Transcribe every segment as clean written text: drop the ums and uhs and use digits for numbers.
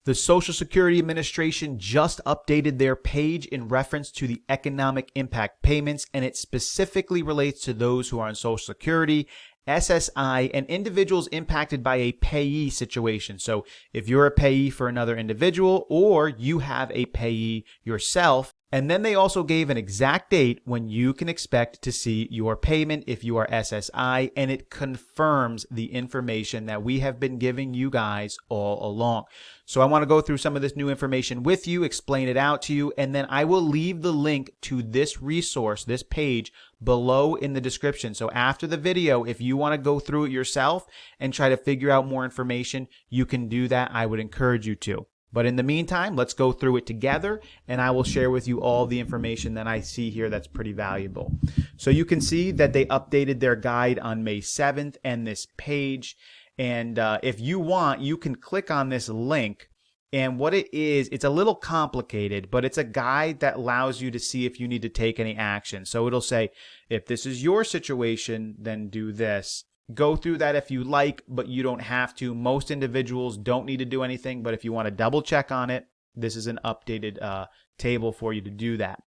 The Social Security Administration just updated their page in reference to the economic impact payments, and it specifically relates to those who are on Social Security, SSI, and individuals impacted by a payee situation. So if you're a payee for another individual or you have a payee yourself, and then they also gave an exact date when you can expect to see your payment if you are SSI, and it confirms the information that we have been giving you guys all along. So I want to go through some of this new information with you, explain it out to you, and then I will leave the link to this resource, this page, below in the description. So after the video, if you want to go through it yourself and try to figure out more information, you can do that. I would encourage you to. But in the meantime, let's go through it together, and I will share with you all the information that I see here that's pretty valuable. So you can see that they updated their guide on May 7th and this page. And if you want, you can click on this link. And what it is, it's a little complicated, but it's a guide that allows you to see if you need to take any action. So it'll say, if this is your situation, then do this. Go through that if you like, but you don't have to. Most individuals don't need to do anything, but if you want to double check on it, this is an updated table for you to do that.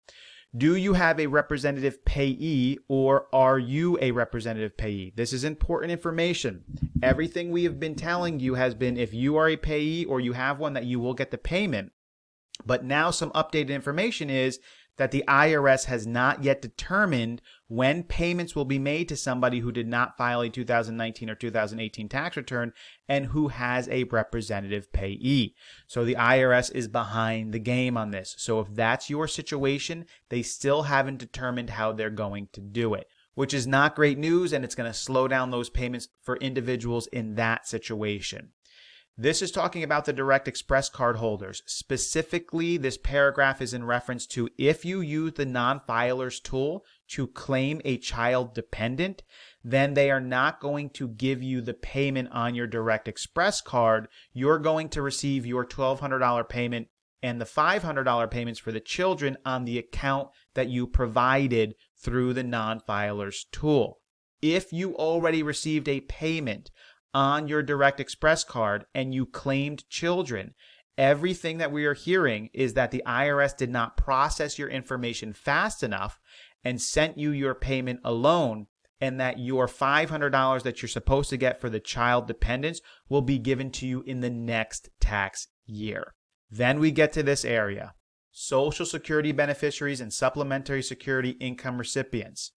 Do you have a representative payee, or are you a representative payee? This is important information. Everything we have been telling you has been if you are a payee or you have one that you will get the payment. But now some updated information is that the IRS has not yet determined when payments will be made to somebody who did not file a 2019 or 2018 tax return and who has a representative payee. So the IRS is behind the game on this. So if that's your situation, they still haven't determined how they're going to do it, which is not great news, and it's going to slow down those payments for individuals in that situation. This is talking about the Direct Express card holders. Specifically, this paragraph is in reference to if you use the non-filers tool to claim a child dependent, then they are not going to give you the payment on your Direct Express card. You're going to receive your $1,200 payment and the $500 payments for the children on the account that you provided through the non-filers tool. If you already received a payment on your Direct Express card and you claimed children, everything that we are hearing is that the IRS did not process your information fast enough and sent you your payment alone, and that your $500 that you're supposed to get for the child dependents will be given to you in the next tax year. Then we get to this area: Social Security beneficiaries and Supplementary Security income recipients.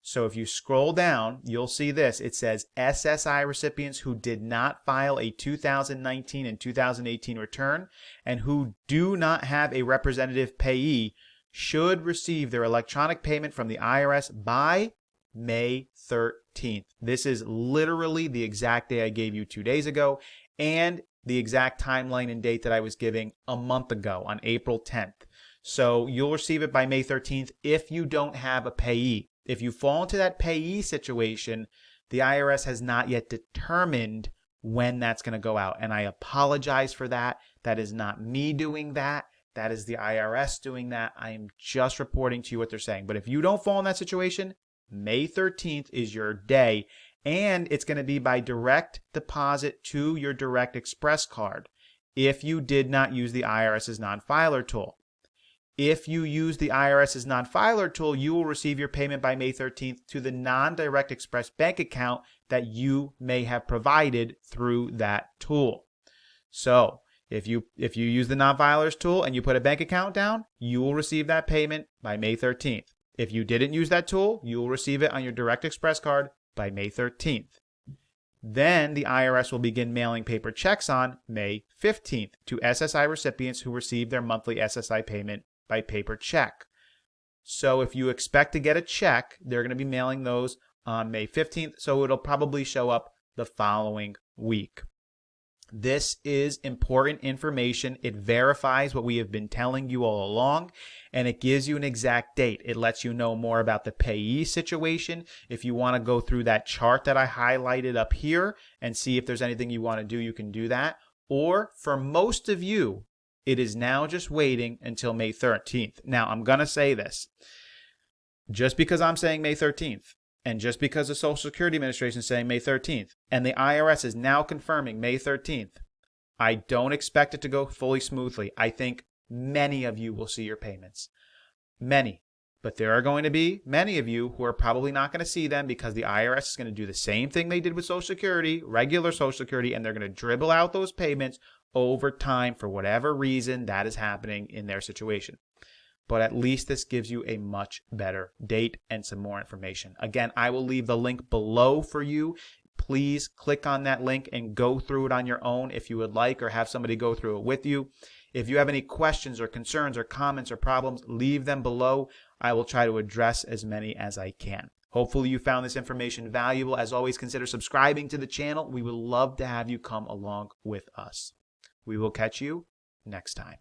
So if you scroll down, you'll see this. It says SSI recipients who did not file a 2019 and 2018 return and who do not have a representative payee should receive their electronic payment from the IRS by May 13th. This is literally the exact day I gave you 2 days ago, and the exact timeline and date that I was giving a month ago on April 10th. So you'll receive it by May 13th if you don't have a payee. If you fall into that payee situation, the IRS has not yet determined when that's going to go out. And I apologize for that. That is not me doing that. That is the IRS doing that. I am just reporting to you what they're saying. But if you don't fall in that situation, May 13th is your day. And it's going to be by direct deposit to your Direct Express card if you did not use the IRS's non-filer tool. If you use the IRS's non-filer tool, you will receive your payment by May 13th to the non-Direct Express bank account that you may have provided through that tool. So if you use the non-filers tool and you put a bank account down, you will receive that payment by May 13th. If you didn't use that tool, you will receive it on your Direct Express card by May 13th. Then the IRS will begin mailing paper checks on May 15th to SSI recipients who receive their monthly SSI payment by paper check. So if you expect to get a check, they're going to be mailing those on May 15th, so it'll probably show up the following week. This is important information. It verifies what we have been telling you all along, and it gives you an exact date. It lets you know more about the payee situation. If you want to go through that chart that I highlighted up here and see if there's anything you want to do, you can do that. Or for most of you, it is now just waiting until May 13th. Now, I'm going to say this. Just because I'm saying May 13th, and just because the Social Security Administration is saying May 13th, and the IRS is now confirming May 13th, I don't expect it to go fully smoothly. I think many of you will see your payments. Many. But there are going to be many of you who are probably not going to see them because the IRS is going to do the same thing they did with Social Security, regular Social Security, and they're going to dribble out those payments over time for whatever reason that is happening in their situation. But at least this gives you a much better date and some more information. Again, I will leave the link below for you. Please click on that link and go through it on your own if you would like, or have somebody go through it with you. If you have any questions or concerns or comments or problems, leave them below. I will try to address as many as I can. Hopefully you found this information valuable. As always, consider subscribing to the channel. We would love to have you come along with us. We will catch you next time.